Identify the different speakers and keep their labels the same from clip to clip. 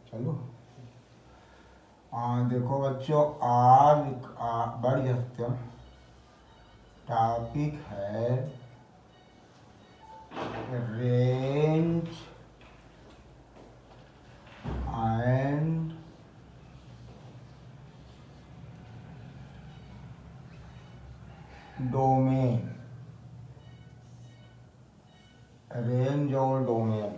Speaker 1: चलो देखो बच्चों, आज बढ़ सकते हो। टॉपिक है रेंज एंड डोमेन। रेंज और डोमेन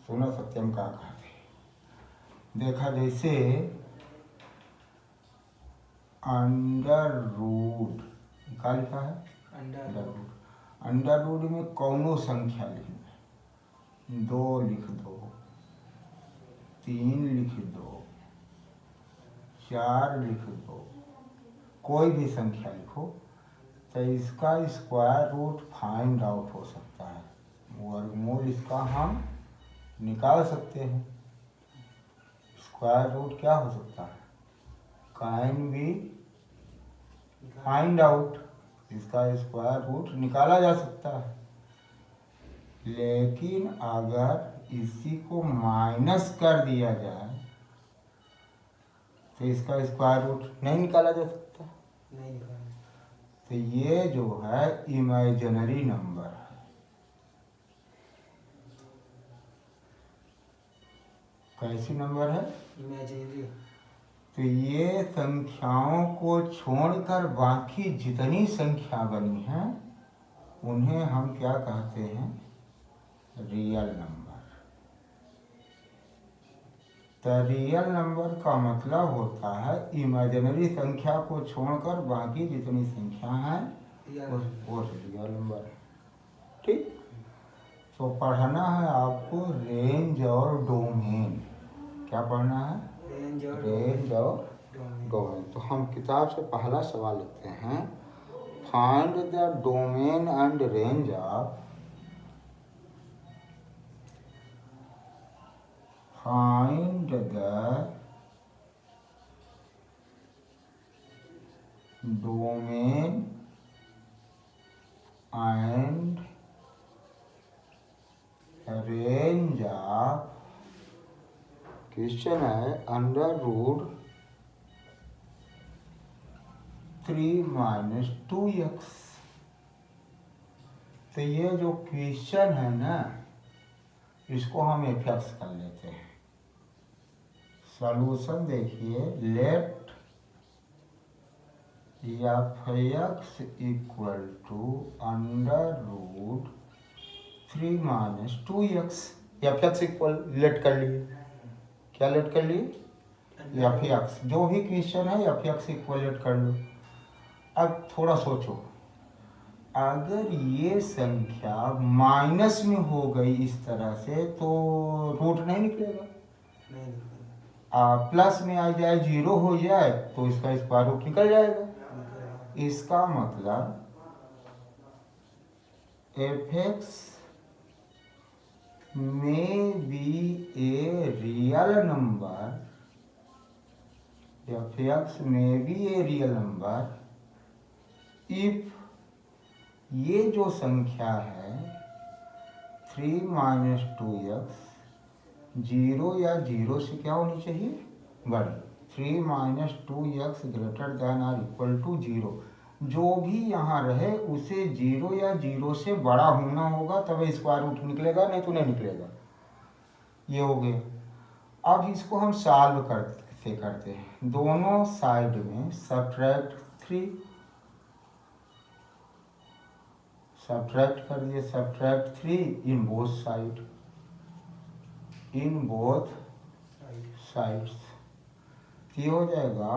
Speaker 1: सुनो सत्यम का कहते देखा, जैसे अंडर रूट क्या लिखा है, अंडर रूट। अंडर रूट में कौनो संख्या लिखना है, 2 लिख दो, 3 लिख दो, 4 लिख दो, कोई भी संख्या लिखो तो इसका स्क्वायर रूट फाइंड आउट हो सकता है। वर्गमूल इसका हम निकाल सकते हैं। स्क्वायर रूट क्या हो सकता है, कैन बी फाइंड आउट, इसका स्क्वायर रूट निकाला जा सकता है। लेकिन अगर इसी को माइनस कर दिया जाए तो इसका स्क्वायर रूट नहीं निकाला जा सकता। नहीं। तो ये जो है इमेजिनरी नंबर है। कैसी नंबर है, इमेजिनरी। तो ये संख्याओं को छोड़कर बाकी जितनी संख्या बनी है उन्हें हम क्या कहते हैं, रियल नंबर। तो रियल नंबर का मतलब होता है इमेजिनरी संख्या को छोड़कर बाकी जितनी संख्या है वो रियल नंबर है। ठीक, तो पढ़ना है आपको रेंज और डोमेन। क्या पढ़ना है, रेंज और डोमेन। तो हम किताब से पहला सवाल लेते हैं, find the domain and range of find the domain and range of, question है, अंडर रूट 3 - 2x। तो ये जो क्वेश्चन है ना, इसको हम एफएक्स कर लेते हैं। सॉल्यूशन देखिए, let F equal to under root 3 - 2x। F equal let कर लिए, क्या लेट कर लिए, एफ जो भी क्वेश्चन है एफ इक्वल लेट कर लो। अब थोड़ा सोचो, अगर ये संख्या माइनस में हो गई इस तरह से तो रूट नहीं निकलेगा। नहीं, प्लस में आ जाए, 0 हो जाए तो इसका स्क्वायर रूट निकल जाएगा। इसका मतलब एफ में be a real number, F में be a real number if ये जो संख्या है 3 - 2x 0 या 0 से क्या होनी चाहिए, बड़ी। 3 - 2x greater than or equal to 0, जो भी यहाँ रहे उसे 0 या 0 से बड़ा होना होगा, तब स्क्वायर रूट निकलेगा, नहीं तो नहीं निकलेगा। ये हो गया। अब इसको हम सॉल्व करते हैं। दोनों साइड में सब्ट्रैक्ट 3, सब्ट्रैक्ट कर दिए, subtract 3 in both side, in both sides. ये हो जाएगा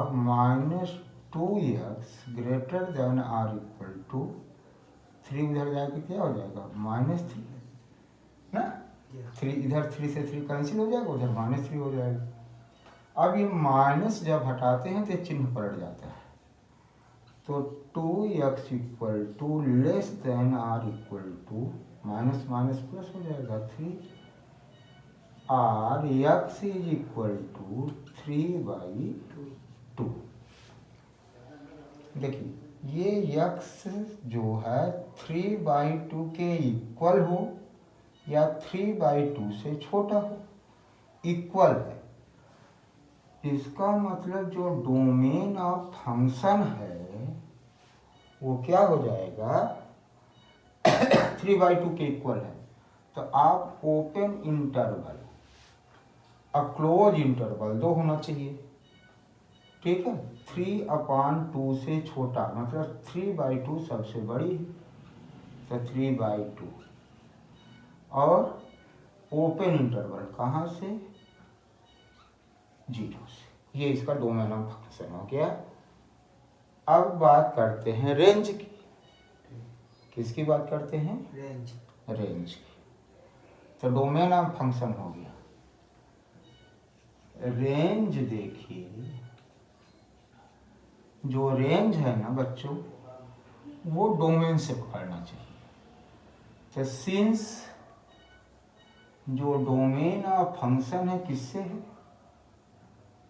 Speaker 1: -2x greater than or equal to 3, उधर जाके क्या हो जाएगा, -3 ना। 3 इधर, 3 से 3 कैंसिल हो जाएगा, उधर -3 हो जाएगा। अब ये माइनस जब हटाते हैं तो चिन्ह पलट जाता है, तो 2x equal to less than or equal to minus minus plus हो जाएगा 3 or x is equal to 3/2। देखिए ये x जो है 3/2 के इक्वल हो या 3/2 से छोटा हो, इक्वल है, इसका मतलब जो डोमेन ऑफ फंक्शन है वो क्या हो जाएगा 3/2 के इक्वल है। तो आप ओपन इंटरवल और क्लोज इंटरवल दो होना चाहिए, ठीक है। 3/2 से छोटा मतलब 3/2 सबसे बड़ी है, तो 3/2 और ओपन इंटरवल कहाँ से 0 से। ये इसका डोमेन ऑफ फंक्शन हो गया। अब बात करते हैं रेंज की। किसकी बात करते हैं? रेंज की। तो डोमेन ऑफ फंक्शन हो गया। रेंज देखिए, जो रेंज है ना बच्चों, वो डोमेन से पकड़ना चाहिए। तो सिंस जो डोमेन ऑफ फंक्शन है किससे है,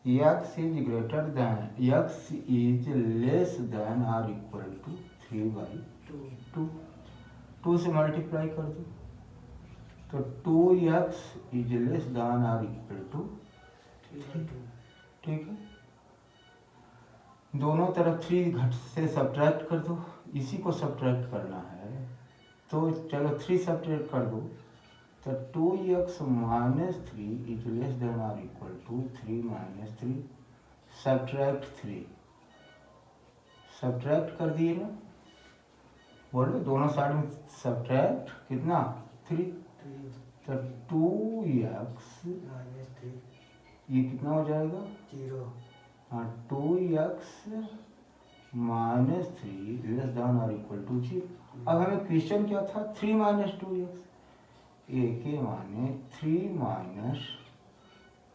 Speaker 1: x is greater than x is less than और इक्वल टू 3/2। 2 से मल्टीप्लाई कर दो तो 2x इज लेस दैन और इक्वल टू 3, ठीक है। दोनों तरफ 3 घट से सब्ट्रैक्ट कर दो, इसी को सब्ट्रैक्ट करना है तो चलो 3 सब्ट्रैक्ट कर दो तो 2x minus 3 is less than और equal to 3 minus 3, subtract 3, subtract कर दिए ना, बोलो दोनों साइड में सब्ट्रैक्ट कितना 3, तो 2x ये कितना हो जाएगा 0। हाँ 2x माइनस 3 लेस देन और इक्वल टू 0। अब हमें क्वेश्चन क्या था 3 माइनस 2x, ए के माने 3 माइनस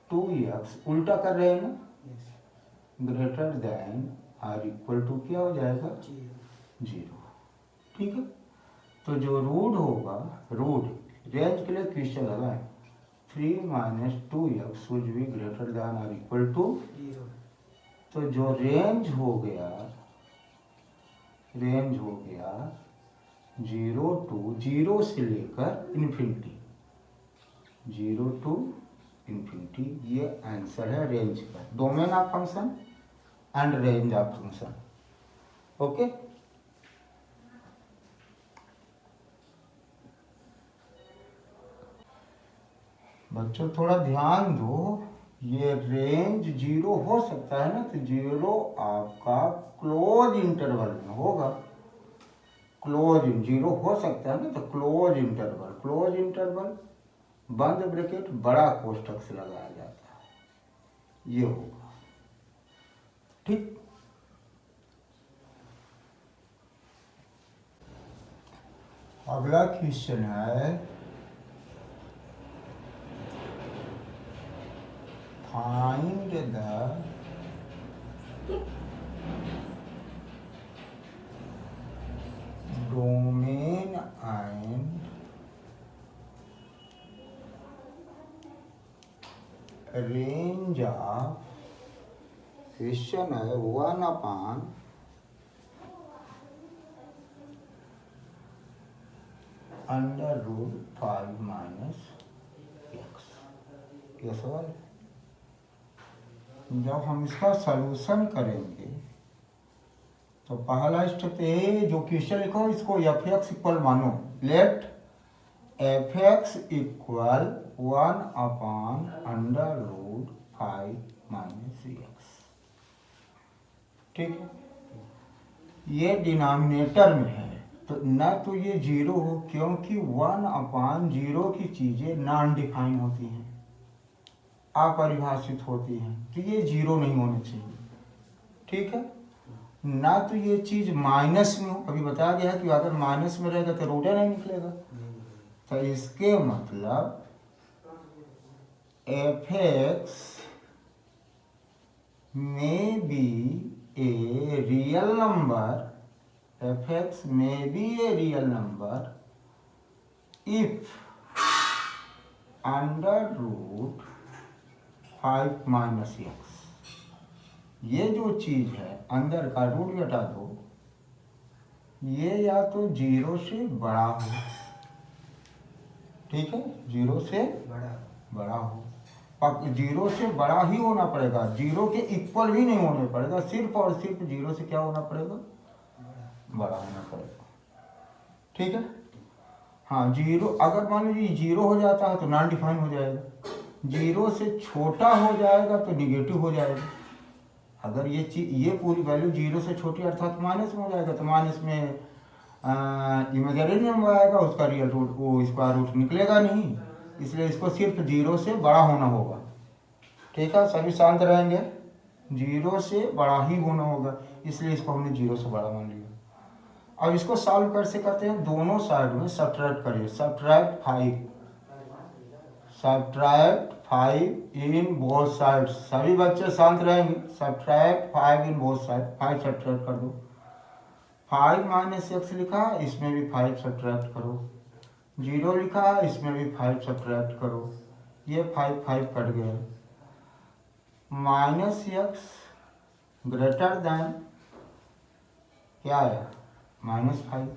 Speaker 1: 2x उल्टा कर रहे हैं ना, ग्रेटर देन और इक्वल टू क्या हो जाएगा 0, ठीक है। तो जो रूट होगा, रूट रेंज के लिए क्वेश्चन लगाएं 3 minus 2x should be greater than और इक्वल टू 0। तो जो रेंज हो गया 0 से लेकर इन्फिनिटी, 0 to इन्फिनिटी, ये आंसर है रेंज का, domain of function and range of function. Okay, बच्चों थोड़ा ध्यान दो, ये रेंज 0 हो सकता है ना, तो 0 आपका क्लोज इंटरवल में होगा, क्लोज 0 हो सकता है ना, तो क्लोज इंटरवल बंद ब्रैकेट बड़ा कोष्ठक से लगाया जाता है, ये होगा, ठीक। अगला क्वेश्चन है find the domain and range of, question है 1/5 माइनस x, ये सवाल है। जब हम इसका सलूशन करेंगे तो पहला स्टेप ये जो क्वेश्चन लिखो इसको f(x) इक्वल मानो, late f(x) equal 1/5 minus x, ठीक है। ये डिनोमिनेटर में है तो ना तो ये 0 हो, क्योंकि 1/0 की चीजें नॉन डिफाइन होती हैं, अपरिभाषित होती हैं, तो ये 0 नहीं होना चाहिए, ठीक है। ना तो ये चीज माइनस में हो, अभी बताया गया है कि अगर माइनस में रहेगा तो रूट नहीं निकलेगा, तो इसके मतलब f(x) may be a real number, f(x) may be a real number if under root 5 minus x, ये जो चीज है अंदर का रूट घटा दो, ये या तो 0 से बड़ा हो, ठीक है, 0 से बड़ा हो, जीरो से बड़ा ही होना पड़ेगा, जीरो के इक्वल भी नहीं होने पड़ेगा, सिर्फ और सिर्फ जीरो से क्या होना पड़ेगा, बड़ा होना पड़ेगा। ठीक है। हाँ, जीरो अगर मान लीजिए जीरो हो जाता है तो नॉन डिफाइन हो जाएगा, जीरो से छोटा हो जाएगा तो निगेटिव हो जाएगा। अगर ये चीज, ये पूरी वैल्यू जीरो से छोटी अर्थात माइनस में हो जाएगा तो माइनस में इमेजिनरी नंबर आएगा, उसका रियल रूट, वो स्क्वायर रूट निकलेगा नहीं, इसलिए इसको सिर्फ जीरो से बड़ा होना होगा। ठीक है, सभी शांत रहेंगे, जीरो से बड़ा ही होना होगा, इसलिए इसको हमने जीरो से बड़ा मान लिया। अब इसको सॉल्व कैसे करते हैं, दोनों साइड में सब्ट्रैक्ट करिए, सब्ट्रैक्ट 5 इन बोथ साइड्स। सभी बच्चे शांत रहेंगे, सब्ट्रैक्ट 5 इन बोथ साइड, 5 सब्ट्रैक्ट कर दो। 5 माइनस एक्स लिखा, इसमें भी 5 सब्ट्रैक्ट करो, 0 लिखा, इसमें भी 5 सब्ट्रैक्ट करो, ये 5 5 कट गया। माइनस एक्स ग्रेटर देन क्या है, -5,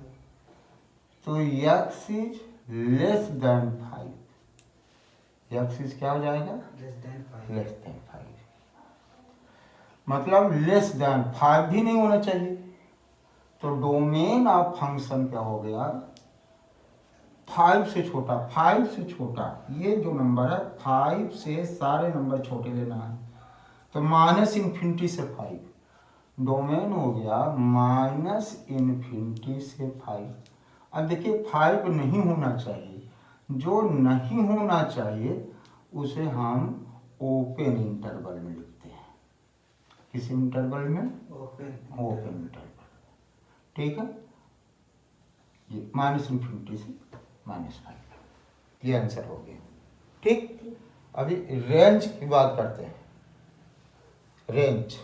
Speaker 1: तो x is less then 5, x is क्या हो जाएगा, लेस देन 5, मतलब लेस देन 5 भी नहीं होना चाहिए। तो डोमेन ऑफ फंक्शन क्या हो गया, 5 से छोटा, 5 से छोटा, ये जो नंबर है 5 से सारे नंबर छोटे लेना है, तो -∞ से 5, डोमेन हो गया -∞ से 5। अब देखिए 5 नहीं होना चाहिए, जो नहीं होना चाहिए उसे हम ओपन इंटरवल में लिखते हैं। किस इंटरवल में, ओपन इंटरवल। ठीक है, ये -∞ से -5, ये आंसर हो गया। ठीक, अभी रेंज की बात करते हैं। रेंज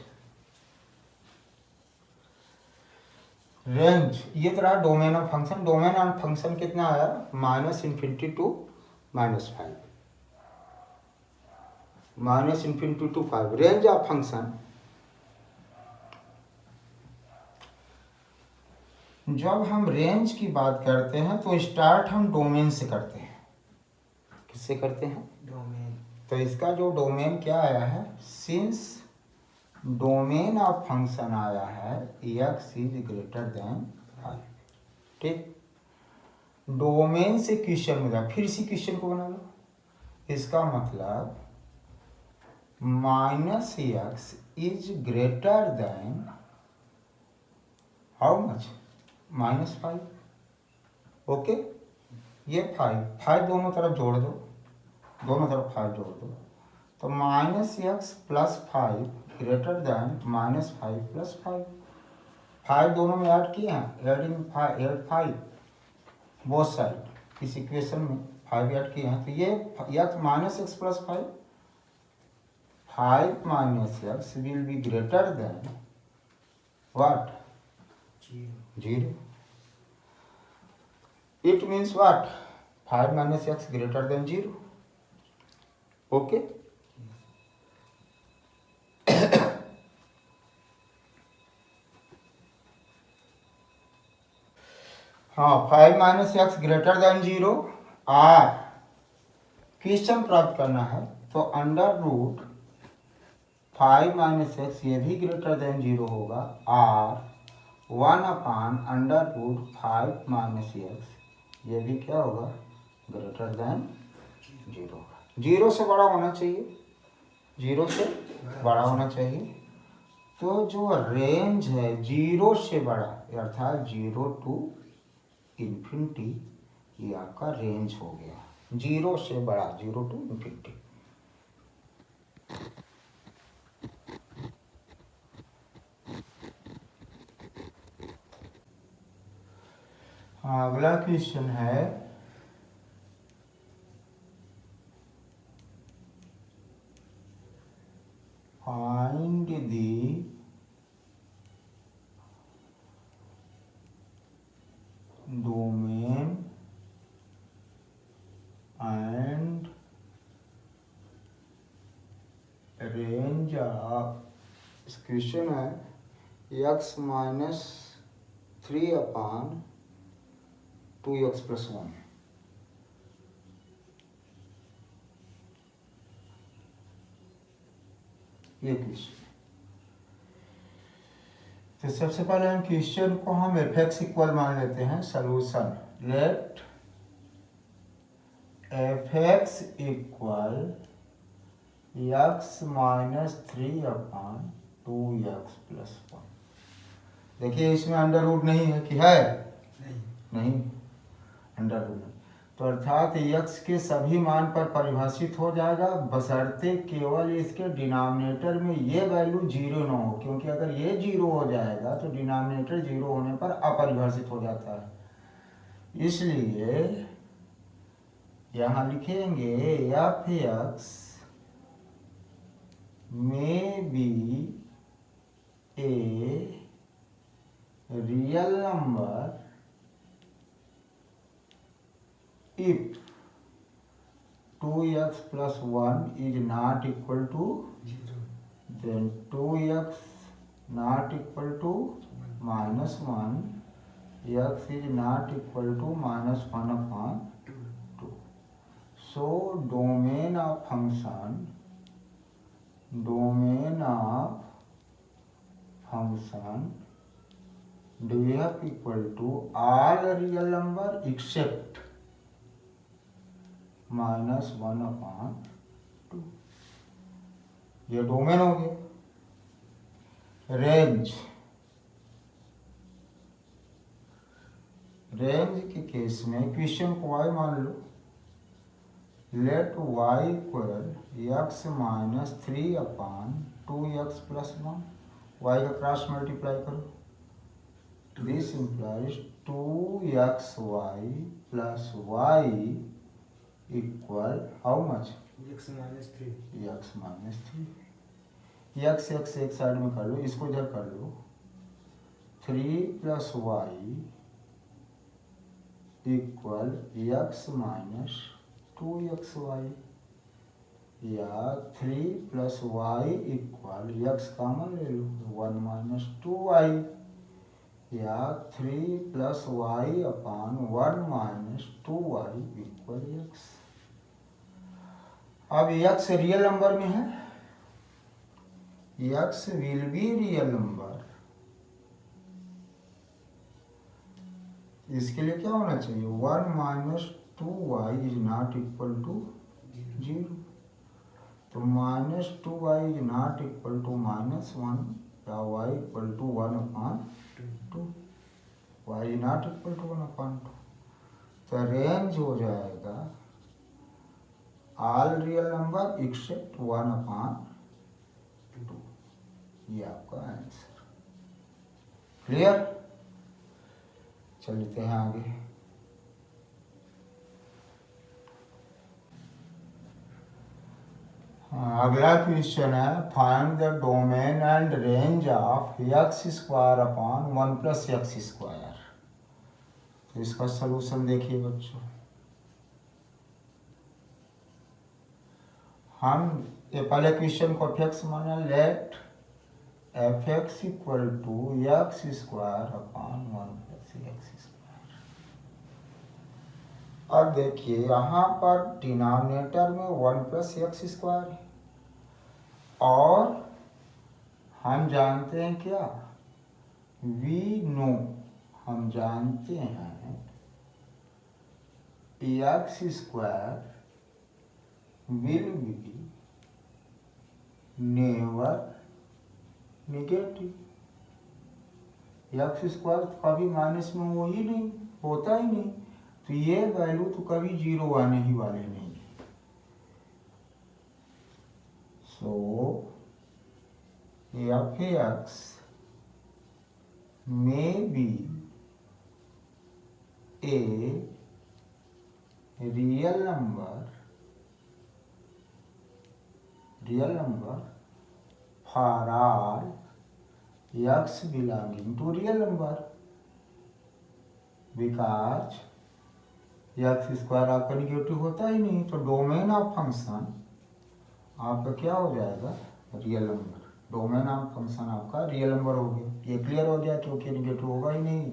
Speaker 1: ये तो रहा domain of function. Domain of function कितना आया, -∞ to -5, -∞ to 5। Range of function, जब हम रेंज की बात करते हैं तो स्टार्ट हम डोमेन से करते हैं। किससे करते हैं, डोमेन। तो इसका जो डोमेन क्या आया है, सिंस डोमेन ऑफ फंक्शन आया है x इज ग्रेटर देन 5। ठीक, डोमेन से क्वेश्चन में जाए, फिर इसी क्वेश्चन को बना लो। इसका मतलब -x is greater then how much, -5। Okay, ये 5 दोनों तरफ जोड़ दो, दोनों तरफ 5 जोड़ दो, तो -x + 5 ग्रेटर देन -5 + 5। 5 दोनों में ऐड किए हैं, एड 5 बोथ साइड, इस इक्वेशन में 5 ऐड किए हैं, तो ये -x + 5, 5 - x will be greater than what, 0। It means what, 5 - x greater than 0। Okay, हाँ, 5 - x ग्रेटर देन 0 और क्वेश्चन प्राप्त करना है तो √5 - x ये भी ग्रेटर देन 0 होगा, और 1/√5 - x ये भी क्या होगा, ग्रेटर देन 0 होगा। 0 से बड़ा होना चाहिए, 0 से बड़ा होना चाहिए। तो जो रेंज है 0 से बड़ा अर्थात 0 टू ∞, ये आपका रेंज हो गया, 0 से बड़ा, 0 टू ∞। हाँ, अगला क्वेश्चन है find the domain and range of, इस क्वेश्चन है x - 3/2x + 1। ये क्वेश्चन। तो सबसे पहले हम क्वेश्चन को हम एफ एक्स इक्वल मान लेते हैं। Solution, let f x equal x minus 3/2x+1। देखिए इसमें अंडर रूट नहीं है कि है? नहीं अंडर रूट नहीं। तो अर्थात x के सभी मान पर परिभाषित हो जाएगा, बशर्ते केवल इसके डिनोमिनेटर में ये वैल्यू 0 ना हो, क्योंकि अगर ये 0 हो जाएगा तो डिनोमिनेटर 0 होने पर अपरिभाषित हो जाता है। इसलिए यहाँ लिखेंगे एफ एक्स में be a real number if 2x+1 is not equal to 0, then 2x not equal to -1, x is not equal to -1/2. So domain of function df equal to all real number except -1/2। ये domain हो गया। Range के case में question को y मान लो। Let y equal x minus 3/2x+1। y का cross multiply करो। This implies 2xy plus y equal how much? x minus 3। x एक साइड में कर लो, इसको इधर कर लो। 3 + y equal x minus 2xy, या 3 + y इक्वल x कॉमन ले लो 1 - 2y, या 3 + y/1 - 2y इक्वल x। अब x रियल नंबर में है, x will be real number. इसके लिए क्या होना चाहिए? 1 - 2y is not equal to 0। तो -2y is not equal to -1, या y equal to 1/2। y is not equal to 1/2। तो रेंज हो जाएगा ऑल रियल नंबर एक्सेप्ट 1/2। ये आपका आंसर। क्लियर? चलते हैं आगे। अगला क्वेश्चन है find the domain and range of x² 1 + x²। तो इसका सलूशन देखिए बच्चों। हम ये पहले क्वेश्चन को f माना। Let f equal to x² 1 + x²। अब देखिए यहाँ पर डिनोमिनेटर में 1 + x² है, और हम जानते हैं क्या? वी नो, हम जानते हैं x² will be never negative. x² कभी माइनस में हो ही नहीं, होता ही नहीं, तो ये वैल्यू तो कभी 0 आने ही वाले नहीं है। सो f may be a real number for all x belonging to real number, because x² आपका निगेटिव होता ही नहीं, तो डोमेन ऑफ फंक्शन आपका क्या हो जाएगा? Real number. Domain of function आपका रियल नंबर हो गया। ये क्लियर हो गया, क्योंकि निगेटिव होगा ही नहीं,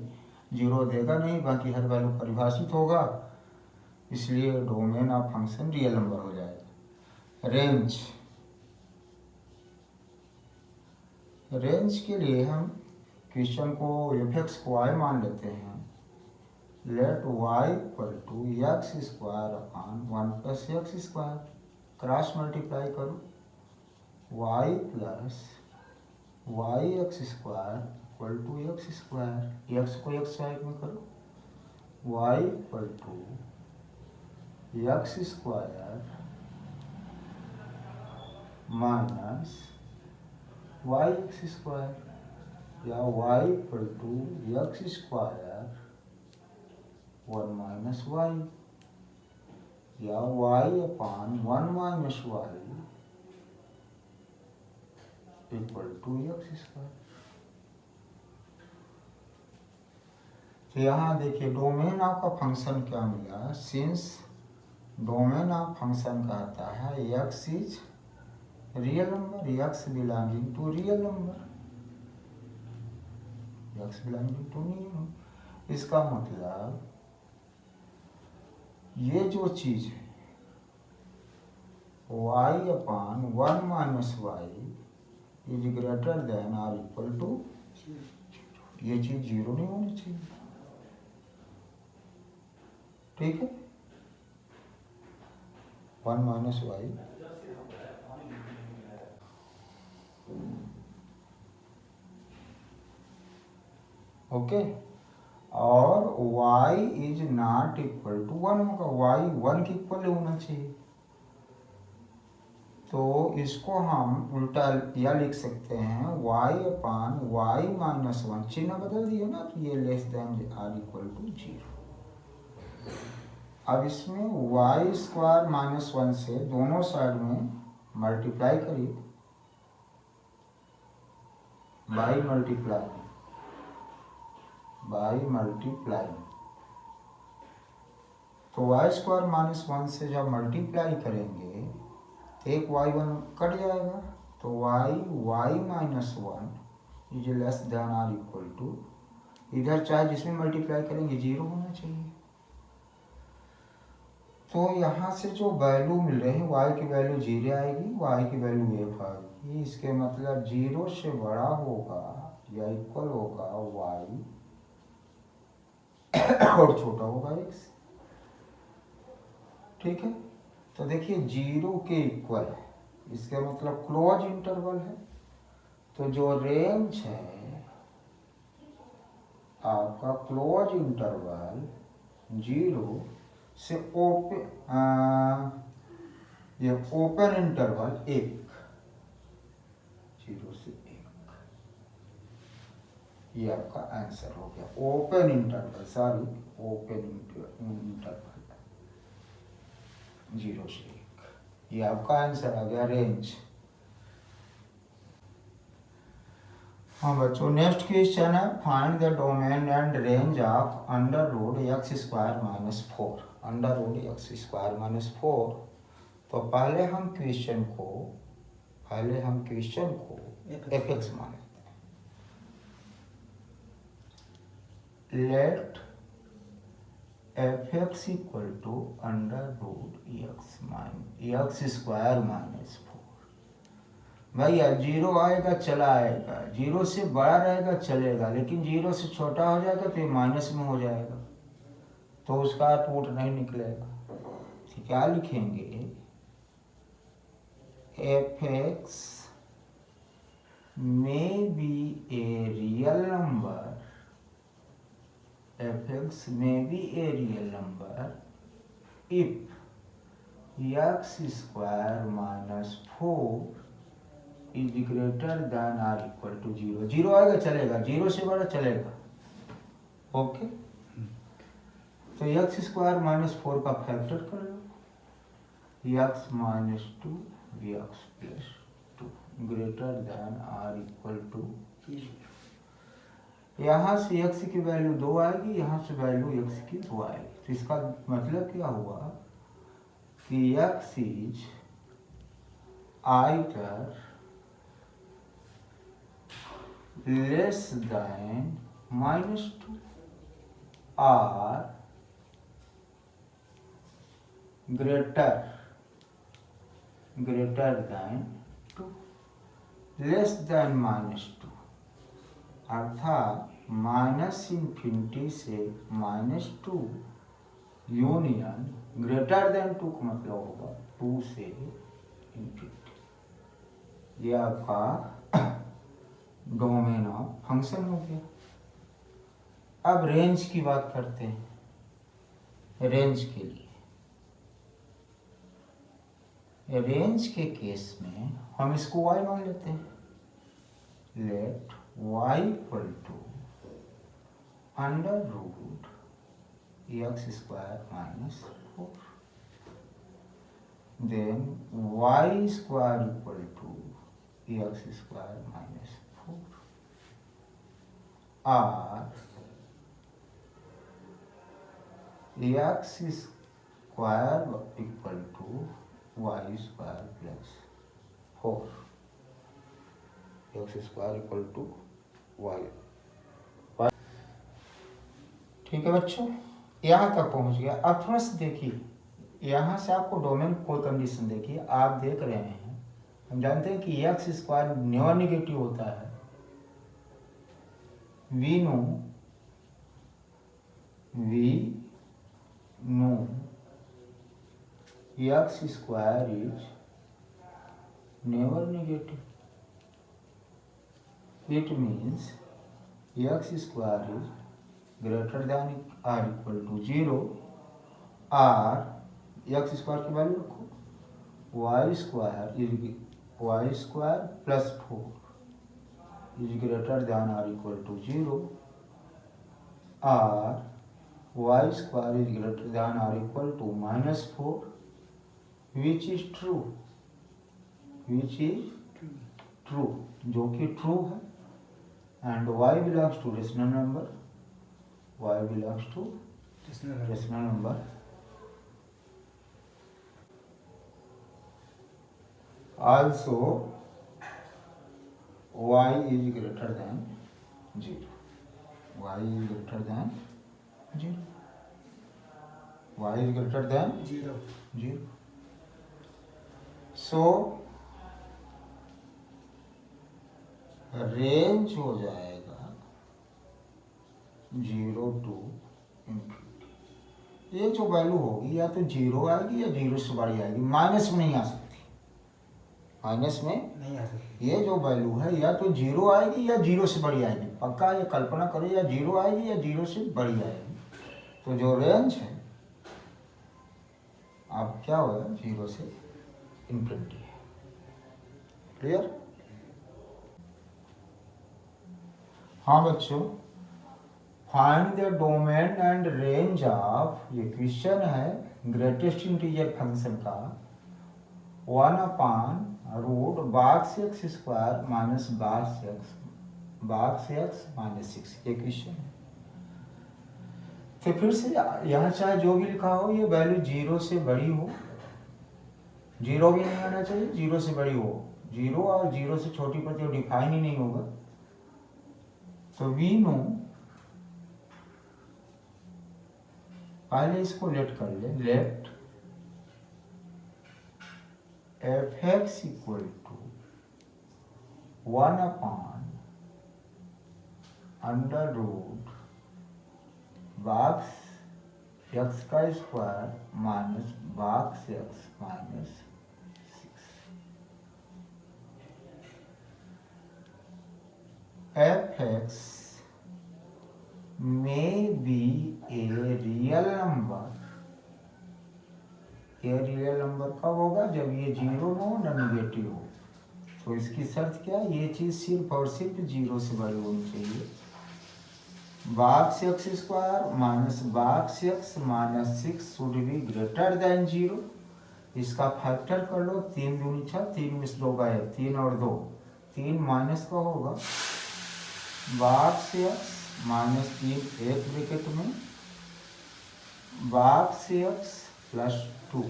Speaker 1: 0 देगा नहीं, बाकी हर वैल्यू परिभाषित होगा, इसलिए domain of function real number हो जाएगा। रेंज रेंज के लिए हम क्वेश्चन को एफ को y मान लेते हैं। Let y equal to x square upon 1 plus x square, cross multiply करो, y plus y x square equal to x square, x को एक्स साइड में करो, y equal to x square minus y x square, या y equal to x square 1 minus y, या y upon 1 minus y equal to x square. तो यहाँ देखिए domain of का function क्या मिला, सिंस डोमेन ऑफ फंक्शन कहता है x is real number, x belonging to real number, x belonging to real number. इसका मतलब ये जो चीज है y upon 1 minus y is greater than or equal to, ये चीज जीरो नहीं होनी चाहिए, ठीक है। 1 माइनस वाई, ओके, और y is not equal to 1 होगा, y 1 के इक्वल होना चाहिए। तो इसको हम उल्टा या लिख सकते हैं y अपान वाई माइनस 1, चिन्ह बदल दिए ना, तो ये less than or equal to 0। अब इसमें वाई स्क्वायर माइनस 1 से दोनों साइड में मल्टीप्लाई करिए, बाई मल्टीप्लाई, तो वाई स्क्वायर माइनस 1 से जब मल्टीप्लाई करेंगे तो एक y1 कट जाएगा, तो y minus 1 is less than or equal to, इधर चाहे जिसमें मल्टीप्लाई करेंगे 0 होना चाहिए। तो यहाँ से जो वैल्यू मिल रहे हैं y की वैल्यू 0 आएगी, y की वैल्यू 1 आएगी, इसके मतलब 0 से बड़ा होगा या इक्वल होगा y और छोटा होगा x, ठीक है। तो देखिए 0 के इक्वल है, इसका मतलब क्लोज इंटरवल है। तो जो रेंज है आपका क्लोज इंटरवल 0 से ये ओपन इंटरवल 1, 0 से 1, ये आपका आंसर हो गया। Open interval, sorry open interval 0 से 1, ये आपका आंसर आ गया रेंज। हाँ बच्चों, नेक्स्ट क्वेश्चन है find the domain and range of under root x square minus 4, under root x square minus 4। तो पहले हम क्वेश्चन को एफ एक्स मान लेते हैं। Let f x equal to under root x square minus 4। भैया 0 आएगा चला आएगा, 0 से बड़ा रहेगा चलेगा, लेकिन 0 से छोटा हो जाएगा तो ये माइनस में हो जाएगा, तो उसका रूट नहीं निकलेगा। तो क्या लिखेंगे, एफ एक्स में be a real number, F x में be a real number if X square minus 4 is greater than or equal to 0। 0 आएगा चलेगा, 0 से बड़ा चलेगा, ओके। तो एक्स स्क्वायर माइनस 4 का फैक्टर कर लो, X minus 2 X plus 2 greater than or equal to 0। यहाँ से एक्स की वैल्यू 2 आएगी, यहाँ से वैल्यू एक्स की 2 आएगी। तो इसका मतलब क्या हुआ कि x is either less than minus 2 और ग्रेटर देन 2। लेस देन -2, अर्थात -∞ से -2 यूनियन ग्रेटर देन 2 का मतलब होगा 2 से इन्फिनिटी। ये आपका डोमेन ऑफ फंक्शन हो गया। अब रेंज की बात करते हैं। रेंज के लिए, रेंज के केस में हम इसको y मान लेते हैं। Let y equal to under root x square minus 4, then y square equal to x square minus 4 और x square equal to y square plus 4, x square equal to y। ठीक है बच्चों, यहाँ तक पहुँच गया। अब थोड़ा सा देखिए, यहाँ से आपको डोमेन कोई कंडीशन देखिए। आप देख रहे हैं, हम जानते हैं कि x स्क्वायर नेवर निगेटिव होता है। We know x square is never negative. It means x square is greater than or equal to 0 और x स्क्वायर की वैल्यू रखो, y square plus 4 is greater than or equal to 0 और y square is greater than or equal to -4, which is true, जो कि true है। And y belongs to rational number, y belongs to rational number। Also y is greater than 0, y is greater than 0, y is greater than 0। So range हो जाएगा 0 to infinity. ये जो value होगी या तो 0 आएगी या 0 से बड़ी आएगी, माइनस में नहीं आ सकती, माइनस में नहीं आ सकती। ये जो वैल्यू है या तो 0 आएगी या 0 से बड़ी आएगी, पक्का ये कल्पना करो, या 0 आएगी या 0 से बड़ी आएगी। तो जो रेंज है आप क्या होगा, 0 से इन्फिनिटी है। क्लियर? हाँ बच्चों, find the domain and range of, ये क्वेश्चन है ग्रेटेस्ट इंटीजर फंक्शन का 1/√× x square minus x minus 6, ये क्वेश्चन है। तो फिर से यहाँ चाहे जो भी लिखा हो, ये वैल्यू 0 से बड़ी हो, 0 भी नहीं आना चाहिए, 0 से बड़ी हो। 0 और 0 से छोटी पर तो डिफाइन ही नहीं होगा। तो वी नो, पहले इसको लेट कर ले, let f(x) equal to 1/√× x का square minus x minus 6। f(x) may be a real number। ये रियल नंबर कब होगा, जब ये 0 हो ना निगेटिव हो। तो इसकी शर्त क्या है, ये चीज सिर्फ और सिर्फ 0 से बड़ी होनी चाहिए। x square minus x minus 6 should be greater than 0। इसका फैक्टर कर लो, 3 दूनी 6, 3 में से 2 गए, 3 और 2, 3 माइनस का होगा x माइनस 3 एक ब्रैकेट में x प्लस 2,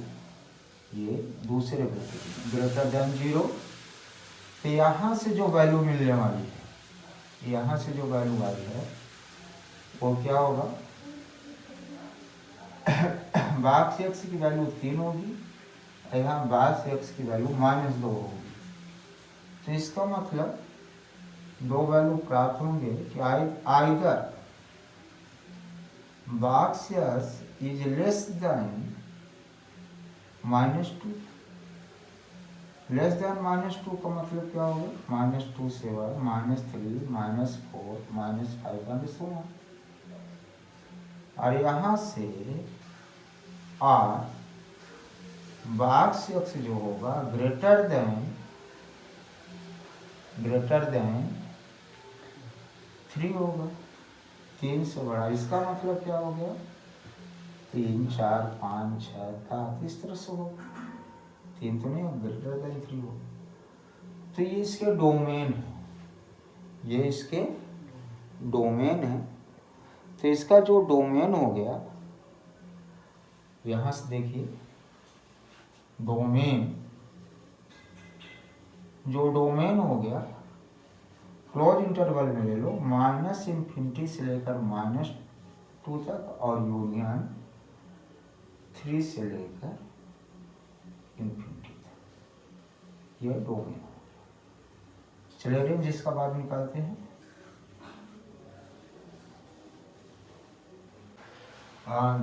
Speaker 1: ये दूसरे ब्रैकेट में ग्रेटर देन 0। तो यहाँ से जो वैल्यू मिलने वाली है, यहाँ से जो वैल्यू आई है वो क्या होगा, x की वैल्यू 3 होगी, यहाँ x की वैल्यू -2 होगी। तो इसका मतलब दो वैल्यू प्राप्त होंगे कि either box yes is less then -2। Less than -2 का मतलब क्या होगा? -2 7 -3 -4 -5 एंड सो ऑन। और यहाँ से आर बॉक्स यक्स जो होगा ग्रेटर देन 3 होगा, 3 से बड़ा। इसका मतलब क्या हो गया? 3 4 5 6 7 इस तरह से होगा। 3 तो नहीं होगा, ग्रेटर देन 3 होगा। तो ये इसके डोमेन है, ये इसके डोमेन है। तो इसका जो डोमेन हो गया, यहां से देखिए डोमेन, जो डोमेन हो गया क्लोज इंटरवल में ले लो -∞ से लेकर -2 तक और यूनियन 3 से लेकर इन्फिनिटी तक, यह डोमेन। चलिए रेंज इसका बाद निकालते हैं।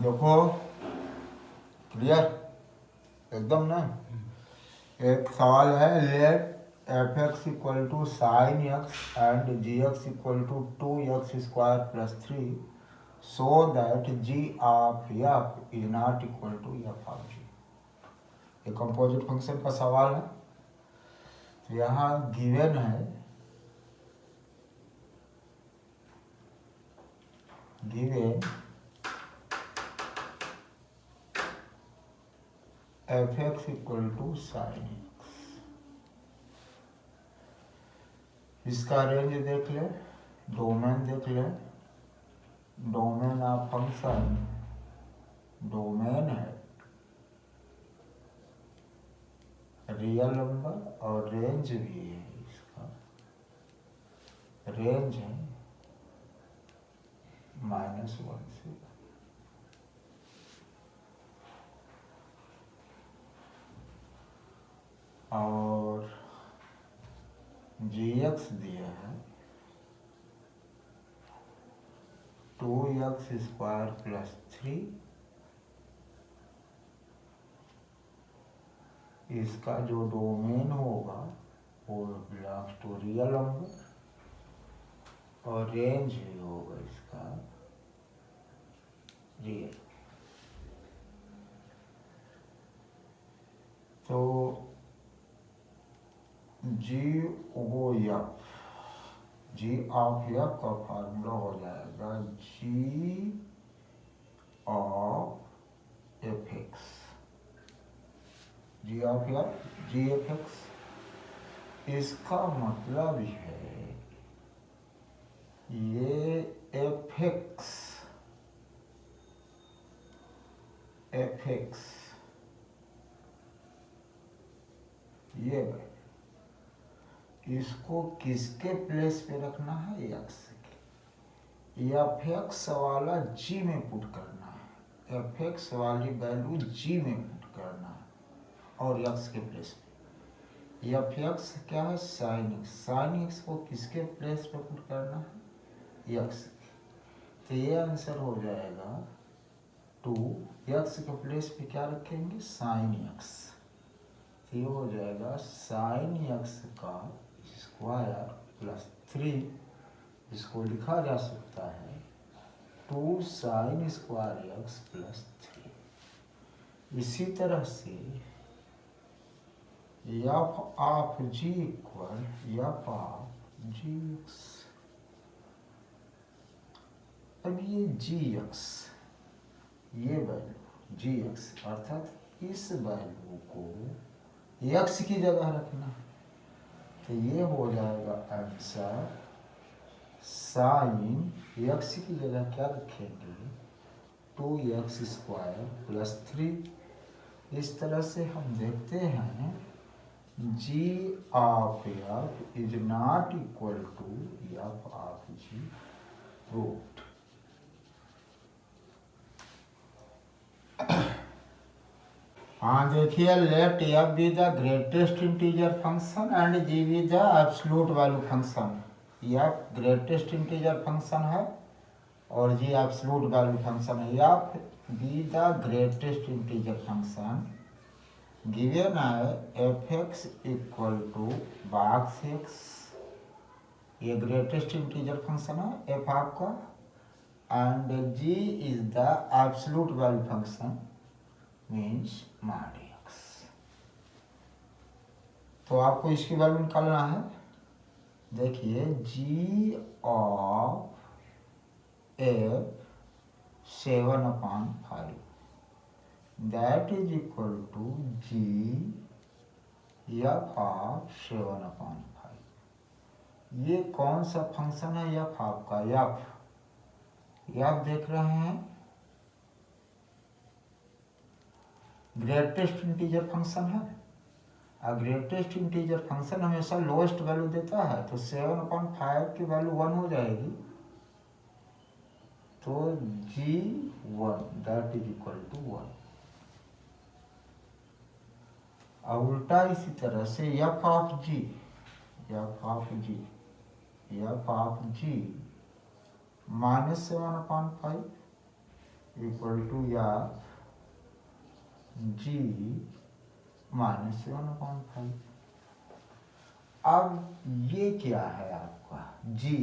Speaker 1: देखो क्लियर एकदम ना। एक सवाल है, late f(x) = sin x and g(x) = 2x² + 3 so that g of f is not equal to f of g। ये कंपोजिट फंक्शन का सवाल है। तो यहाँ गिवन है, गिवन f(x) = sin x। इसका रेंज देख ले, डोमेन देख ले। डोमेन ऑफ फंक्शन, डोमेन है रियल नंबर और रेंज भी है। इसका रेंज है -1 से, और gx दिया है 2x² + 3। इसका जो डोमेन होगा वो बिलोंग्स टू रियल नंबर और रेंज भी होगा इसका रियल। तो जी ऑफ एफ का फार्मूला हो जाएगा G of F X, G of F, G F X. इसका मतलब है ये एफ एक्स ये इसको किसके प्लेस पे रखना है? एक्स के। एफ एक्स वाला जी में पुट करना है, एफ एक्स वाली वैल्यू जी में पुट करना है और एक्स के प्लेस पे। एफ एक्स क्या है? Sine x. साइन एक्स को किसके प्लेस पे पुट करना है? एक्स के। तो ये आंसर हो जाएगा 2। एक्स के प्लेस पे क्या रखेंगे? Sine x. तो ये हो जाएगा साइन एक्स का स्क्वायर + 3। इसको लिखा जा सकता है 2 sin² x + 3। इसी तरह से f of g = f of gx। अब ये gx, ये वैल्यू gx अर्थात इस वैल्यू को x की जगह रखना है। तो ये हो जाएगा आंसर साइन x की जगह क्या रखेंगे? 2x² + 3। इस तरह से हम देखते हैं g of f is not equal to f of g root. हाँ देखिए, let F be the greatest integer function and G be the absolute value function. F greatest integer function है और जी एब्सोल्यूट वैल्यू फंक्शन है। F be the greatest integer function given है F x equal to box X, ये greatest integer function है F आपका, and G is the absolute value function means mod x। तो आपको इसकी value निकालना है। देखिए G of F 7/5 that is equal to G F of 7/5। ये कौन सा फंक्शन है एफ आपका? एफ देख रहे हैं ग्रेटेस्ट इंटीजर फंक्शन है। ग्रेटेस्ट इंटीजर फंक्शन हमेशा लोएस्ट वैल्यू देता है, तो 7/5 की वैल्यू 1 हो जाएगी, तो g1 that is equal to 1। और उल्टा इसी तरह से f of g -7/5 equal to या जी -7/5। अब ये क्या है आपका जी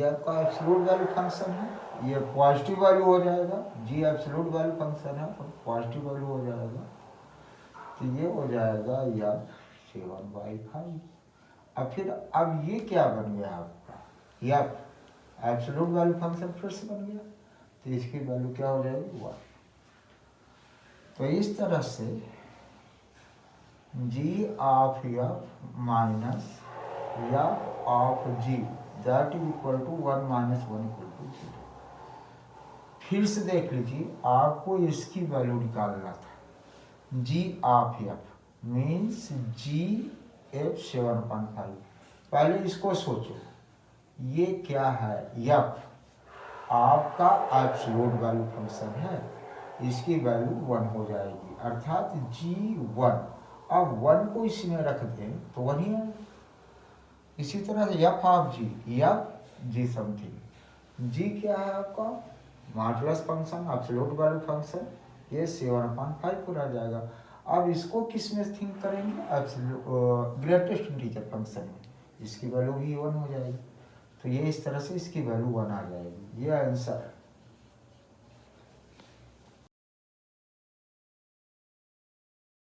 Speaker 1: आपका एब्सोल्यूट वैल्यू फंक्शन है, ये पॉजिटिव वैल्यू हो जाएगा। जी एब्सोल्यूट वैल्यू फंक्शन है तो पॉजिटिव वैल्यू हो जाएगा, तो ये हो जाएगा या 7/5। अब ये क्या बन गया आपका? या एब्सोल्यूट वैल्यू फंक्शन फिर से बन गया, तो इसकी वैल्यू क्या हो जाएगी? 1। तो इस तरह से G of F minus F of G that is equal to 1 - 1 equal to 0। फिर से देख लीजिए, आपको इसकी वैल्यू निकालना था। G of F means G F 7/5। पहले इसको सोचो, ये क्या है? एफ आपका एब्सोल्यूट वैल्यू फंक्शन है, इसकी वैल्यू 1 हो जाएगी, अर्थात g1। अब 1 को इसमें रख दें तो वही है। इसी तरह से एफ ऑफ जी समथिंग, जी क्या है आपका? Modulus function, absolute value function, ये 7/5 पर आ जाएगा। अब इसको किस में थिंक करेंगे? ग्रेटेस्ट इंटीजर फंक्शन में, इसकी वैल्यू भी 1 हो जाएगी, तो ये इस तरह से इसकी वैल्यू 1 आ जाएगी। ये आंसर